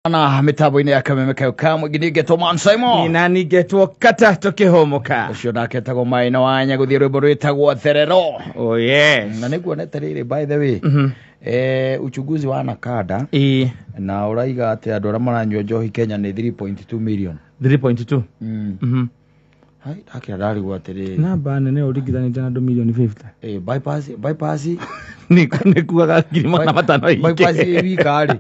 na mitambo-ini ya kamemeka kamwe ginige man Simon inani getwo kata tukihomoka ucio nake tago maina wanya guthie rwimbo rwitagwo therero. Oh yes. Na niguonete riri by the way uchunguzi wa Nakada na uraiga ati andu aria maranyua njohi Kenya ni 3.2 million. 3.2 hai akira dari gwa atiri namba nene urigithanite na andu milioni 50 bypass ni kuaga ngiri magana matano iki bypass wikari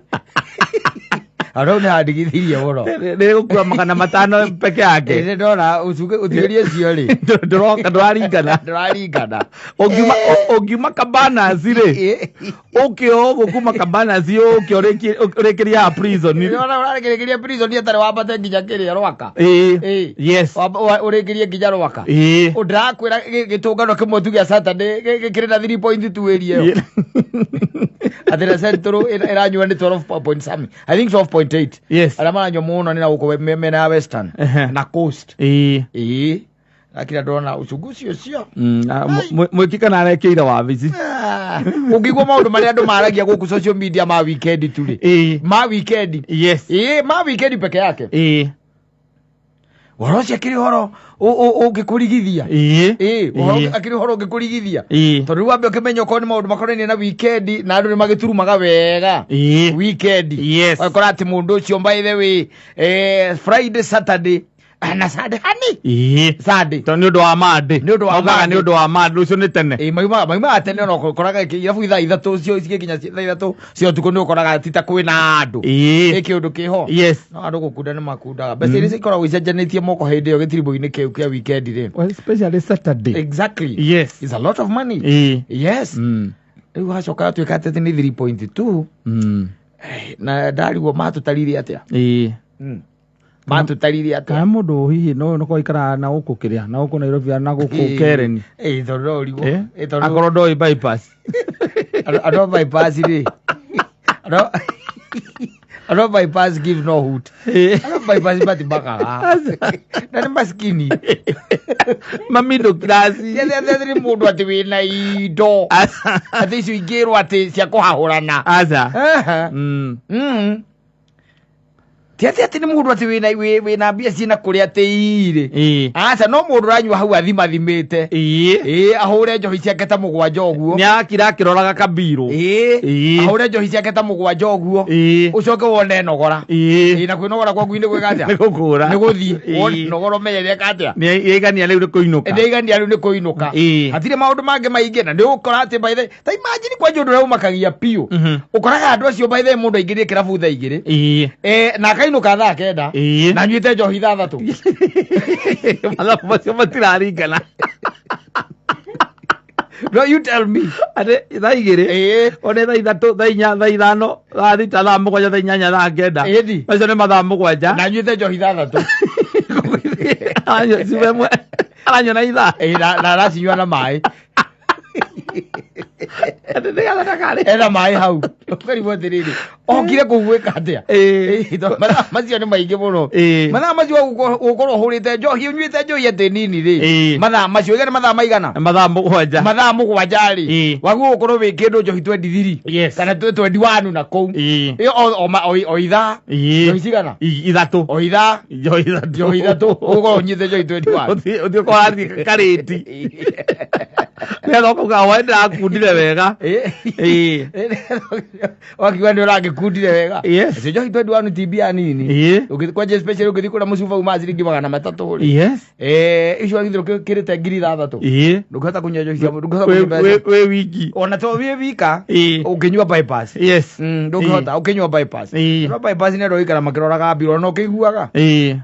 arau na adigithirie woro ni gukua magana matano peke yake ene ndora ucuke utigerie cio ri ndoroka ndwaringana ogiuma kabana zire okio gukuma kabana zio okio rekiria prison ni ndora urekiria prison ni tare wabate nginya kiria rwaka yes urekirie nginya rwaka undrakwira gitungano kimwe tu gia Saturday gikire na 3.2 area yo athira centro iranyua ni 12 point something I think 12.8 yes ala maranyua muno ni na uko meme na western na coast akira ndona ucunguci ucio mwikika na arekeira wabici ungigwa maundu maria andu maragia guku social media ma weekend tu ri ma weekend yes ma weekend peke yake waro cia kiri horo ugikurigithia waro akiri horo ugikurigithia tondu wambe ukimenya ko ni maundu makorani na weekend na andu ni magiturumaga wega weekend yes wakora ati mundu ucio by the way Friday Saturday na Sunday hani Sunday to ni undu wa mande ni undu wa mande ucio ni tene maima atene no koraga irabu ithaa ithatu cio cikinya ithaa ithatu cio tuko ni ukoraga tita kwina andu iki undu kiho yes no andu gukunda ni makundaga bese ni ikoragwo icenjanitie moko hindi yo gitiribo-ini kiu kia weekend ri well especially Saturday exactly yes it's a lot of money yes riu hacoka tuika ati ni 3.2 na ndarigo matutarire atia matutarire atia ka mundu hihi no ko ikara na uku kiria na uku Nairobi na guku Kereni thoro rigo akoro ndoi bypass ado bypass ri ado bypass give no hoot ado bypass bati baka na ni maskini mamido klasi yale mundu ati wina indo ati icio ingirwo ati cia kuhahurana aza Tiati ni mundu ati wina mbia cina kuria ati aca no mundu ranyua hau athimathimite ahure njohi ciake ta mugwanja uguo ni akira kiroraga kabiro ahure njohi ciake ta mugwanja uguo ucoke wone nogora na kwinogora kwa gwinde gwikatia gukura ni guthii nogoro menyere katia ni igania riu ni kuinuka atire maundu mange maingi na ni ukora ati by the ta imagine kwa jundu rau makagia pio ukoraga andu acio by the mundu aingirie kirabu tha igiri na inuka thaa kenda na nyuite njohi thaa thatu mathabu macio matiraringana no you tell me ade thaa igiri one thaa ithatu thaa inya thaa ithano thaa thita thaa mugwanja thaa inyanya thaa kenda macio ni mathaa mugwanja na nyuite njohi thaa thatu aranyua na ithaa na aracinyua na mai ena mai hau karibu atiriri okire kugwika atia macio ni maingi muno mathaa macio ukorwo hurite njohi unyuite njohi ati nini ri mathaa macio igana mathaa maigana mathaa mugwanja ri waguo ukorwo wi kindu njohi 23 kana 21 na kou iyo o ithaa njohi cigana ithatu o ithaa njohi ithatu ukorwo unyuite njohi 21 uthio ko athi kariti nero kuga wenda akundire wega wakiwa ndio ragikundire wega njohi 21 tibia nini ukikwaje especially ukithikura mucuba uma ciringi 300 ri icio agithiro kirite ngiri 3 ndukata kunya njohi cia ndukata we wiki ona to we wika ukinyua bypass ndukata ukinyua bypass no bypass ne roikara makiroraga biro no kiguaga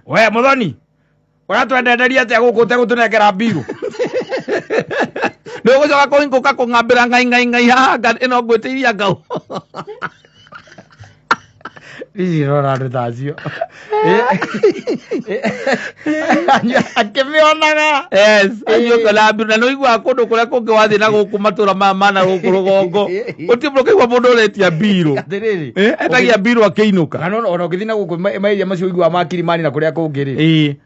we muthoni uratwenderia atia guku te gutunekera biru Ndogo joga ko inguka ko ngambira ngai haga ino gwetiria ngau Riri rora rutacio akimionaga ayo kala biru no igwa kundu kuria kungi wathi na guku matura mana guku rugongo utibro kigwa mundu uretia biru etagia biru akiinuka kana ona ukithina guku mairia macio igwa makirimani na kuria kungiri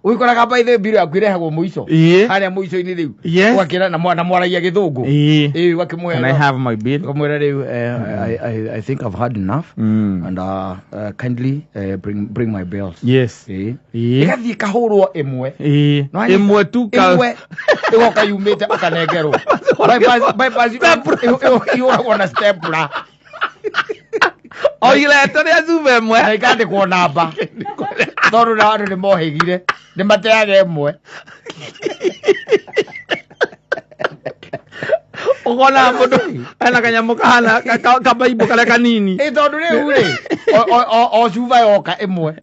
Uikoraga by the biro akwirehagwo muico haria muico-ini riu ugakira na mwaragia githungu wakimwera can I have my bill kumwera riu I think I've had enough and kindly bring my bills ikathie kahurwo imwe imwe tu imwe igoka yumite ukanengerwo bypass iuragwo na stapler oigire ria zume mwe na ikandikwo namba tondu na andu nimohigire nimateaga imwe ukona mundu ena kanyamu kahana kabaibu karia kanini tondu riu ri o cuba yoka imwe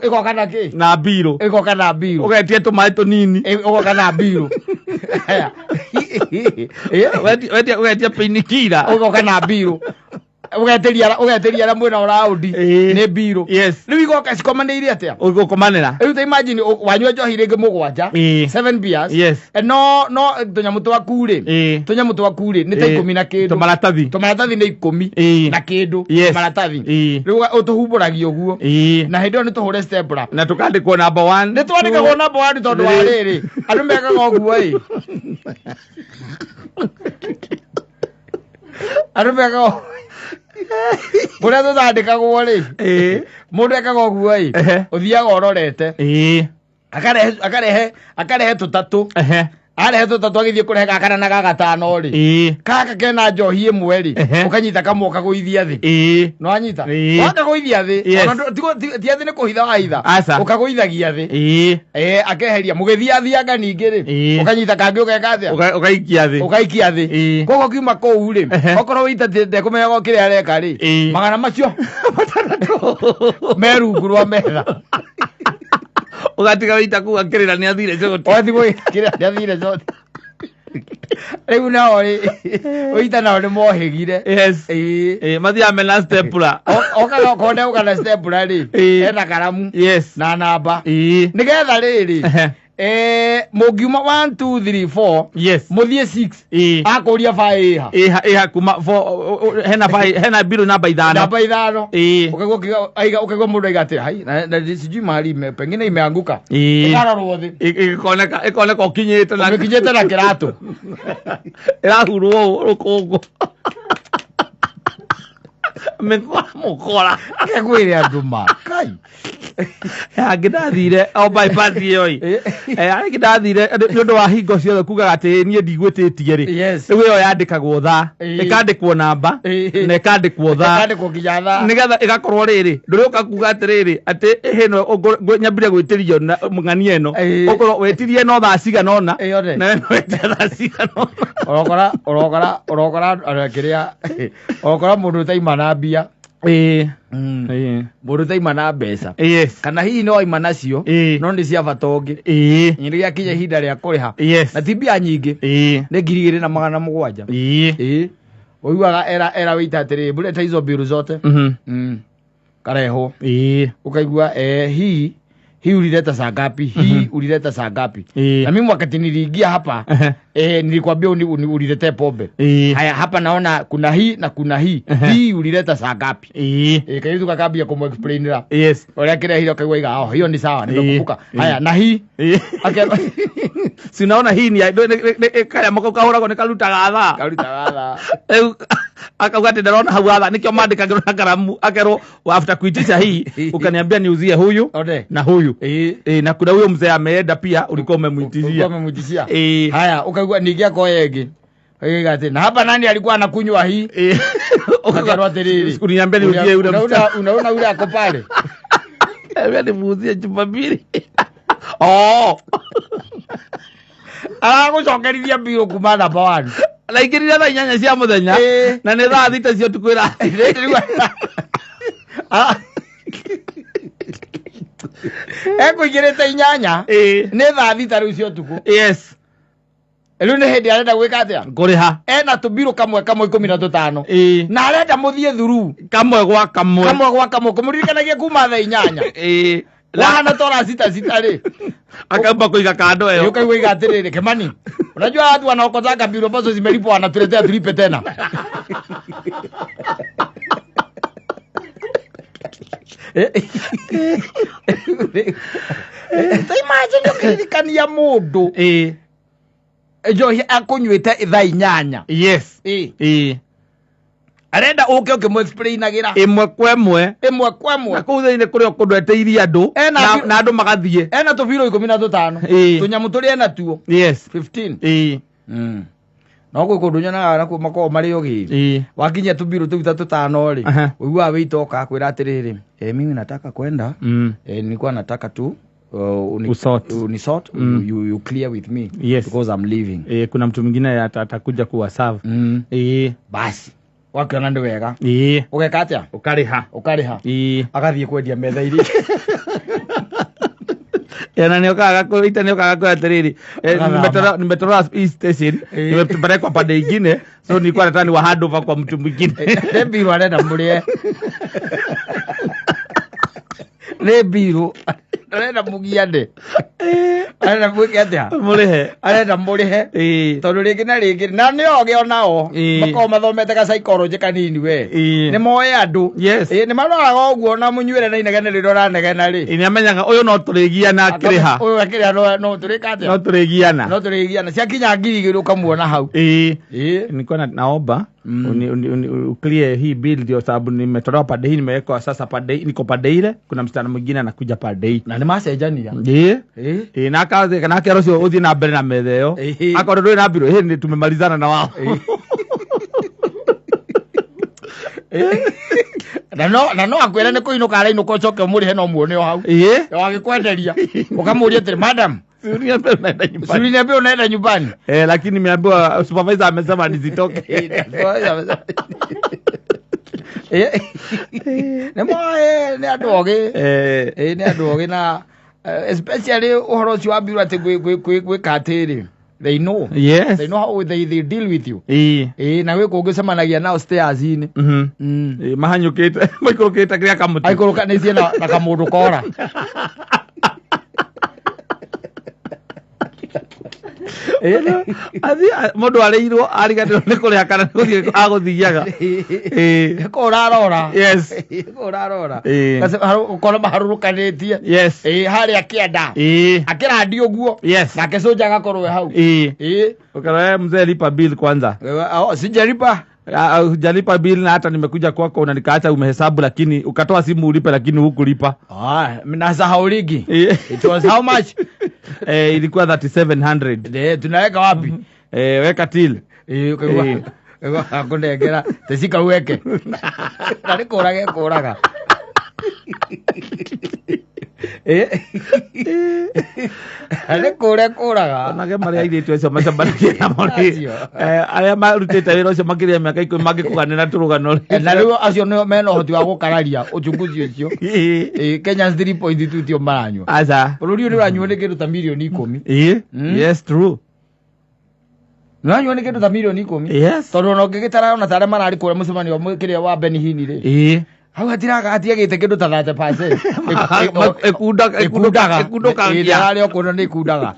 igoka na ki na mbiro igoka na mbiro ugetie tumai tunini igoka na mbiro ugetie pinikira ugoka na mbiro ugeteria mwena uraundi ni mbiro riu igoka cikomanĩire atia ugukomanĩra riu ta imagine wanyua njohi ringi mugwanja 7 beers no tunyamu twaku ri ni ta 10 na kindu tumaratathi ni 10 na kindu maratathi riu utuhumburagia uguo na hindi ni tuhure stapler na tukandikwo number 1 ni twandikagwo number 1 tondu wa riri andu mekaga uguo andu mekaga kuria tuthondekagwo ri mundu ekaga uguo uthiaga urorete akarehe tutatu arehe tutatu agithie kurehe gakana na gagatano ri kaka kena njohi imwe ri ukanyita kamwe ukaguithia thi no anyita wakaguithia thi ti athi ni kuhitha waitha ukaguithagia thi akeheria mugithia thianga ningi ri ukanyita kangi ukeka atia ukaikia thi koguo kiuma kou ri okorwo witatite kumenya kire areka ri magana macio merungu rwa metha ugatiga wita kuga kirira ni athire zote wathigwo kirira ni athire zote riu nao ri wita nao ni mohigire mathia mena stapler okaga konde ukana stapler ri ena karamu na namba nigetha riri mugiuma 1 2 3 4 muthie 6 akuria 5 iha kuma 4 hena biro namba 5 ukagwa mundu aigatira hai na sijui mahali pengine imeanguka ikararwo thi ikoneka ukinyite na kiratu irahurwo rukungu mukora egwire andu makai angidathire o bypass iyo angidathire ni undu wa hingo ciothe kugaga ati nie ndigwititie ri riu iyo yandikagwo tha ikandikwo namba na ikandikwo tha nigetha igakorwo riri nduriuka kuga atiriri ati hino nyambire gwitirio mung'ani eno ukorwo wetirie no tha cigana ona na no wetia tha cigana ona urokora kiria urokora mundu taimana mbia mundu taima na mbeca kana hihi no aima nacio no ni cia bata ungi nyiri yakinya ihinda ria kuriha na ti mbia nyingi ni 2,700 uiguaga era wita atiri buleta hizo biru zote kareho ukaigua hii ulileta saa ngapi hii ulileta saa ngapi na mimi wakati niliingia hapa nilikwambia ulilete pombe haya hapa naona kuna hii na kuna hii ulileta saa ngapi kayo tukakambia kumexplainira wala kile hilo kaigwa iga hiyo ni sawa nimekumbuka haya na hii si unaona hii ni kaya mako kahora ni karuta gatha akauga ndarona hau atha nikio mandikagirwo na karamu akerwo after kuitisha hii ukaniambia niuzie huyu na huyu na kuna huyo mzee ameenda pia ulikuwa umemwitishia haya ukaigua nigia kwa yegi gati na hapa nani alikuwa anakunywa hii ukagarwa tereri uniambia niuzie yule unaona yule ako pale wewe nimuuzie chupa mbili aragucokerithia mbiro kuma namba 1 na ingirira tha 8 cia muthenya na ni thaa 6 cio tukwira ekuigirite 8 ni thaa 6 riu cio tuku riu ni hindi arenda gwika atia kuriha ena tumbiro kamwe 15 na arenda muthie thuru kamwe gwa kamwe kumuririkanagia kuma thaa 8 lahana tora sita ri akamba kuiga kando hiyo ukaigwa igatiriri Kimani unajua watu wanaokotaka biro ambazo zimelipwa wanatuletea tulipe tena Ta imagine ukiririkania mundu njohi akunyuite ithaa 8. Yes. Arenda uke ukimwexplainagira imwe kwa imwe na kuu thiini kuria kundweteithia andu na andu magathie ena tubiro 15 tunyamu turi ena tuo 15 no gwe kundu nyonaga na kumako mari ogiri wakinya tubiro tu 5 ri uigua witoka akwira atiriri mimi nataka kwenda nilikuwa nataka tu unisort you clear with me because I'm leaving. Kuna mtu mwingine atakuja kuwa serve basi wakiona ndi wega ugeka atia ukariha agathie kwendia metha iri yana nio kaga kwa atiriri nimetora station nimepelekwa pande nyingine so nilikuwa nataka wa hand over kwa mtu mwingine Nebiro arenda murie Nebiro arenda mugiande arenda mwike atia murihe arenda murihe tondu ringi na ringi na ni oge onao mako mathomete ka psychology kanini we ni moe andu ni maroraga oguo na munyuire na inegene riro ranegena ri ni amenyaga uyu no turigiana akiriha uyu akiriha no turikate no turigiana ciakinya ngiri igiri ukamuona hau nilikuwa naomba clear hii bill ndio sababu nimetolewa pande hii nimeweka sasa pande niko pande ile kuna msichana mwingine anakuja pande hii na ni macenjania na akaze kana kero cio uthi na mbere na metheo akoro ndwe na biro ni tumemalizana na wao na no akwira ni kuinuka arainũka ucoke umurihe no muone o hau wagikwenderia ukamuria ati madam Suri unaenda nyumbani. Lakini nimeambiwa supervisor amesema nisitoke. Ni adoge. Ni adoge na especially uhoro ucio wa biru ati gwe katiri. They know. Yes. They know how they deal with you. Na we kungicemanagia nao stairs ini. Mahanyukite, maikũrũkĩte kĩrĩa kamuti. Aikũrũkanĩtie na kamundu kora. Mundu areirwo ariganirwo ni kuria kana guthie aguthiaga ko urarora ko urarora kase ukora maharurukanitie haria kienda akirandi uguo na kesoja gakorwe hau ukara mzee lipa bill kwanza sijalipa hujalipa bill na hata nimekuja kwako na nikaacha umehesabu lakini ukatoa simu ulipe lakini hukulipa. Mnasahau ligi. It was how much? Ilikuwa 3700. Tunaweka wapi? Weka till. Akundegera tesika uweke. Nalikorage koraga. Ale koraga nage mari aithitu acio macambanagia na mori aria marutite wira ucio makiria miaka 10 magikuganira turugano na riu acio no mena uhoti wa gukararia uchunguzi ucio Kenya 3.2 tio maranywa aza bururi uri uranywa ni kindu ta milioni 10 yes true uranywa ni kindu ta milioni 10 yes tondu no ngigitara ona tare marari kure mucemani wa mukiria wa Benihini ri hau atiraga atiagite kindu ta 30% ekundaga ndio kuno ni kundaga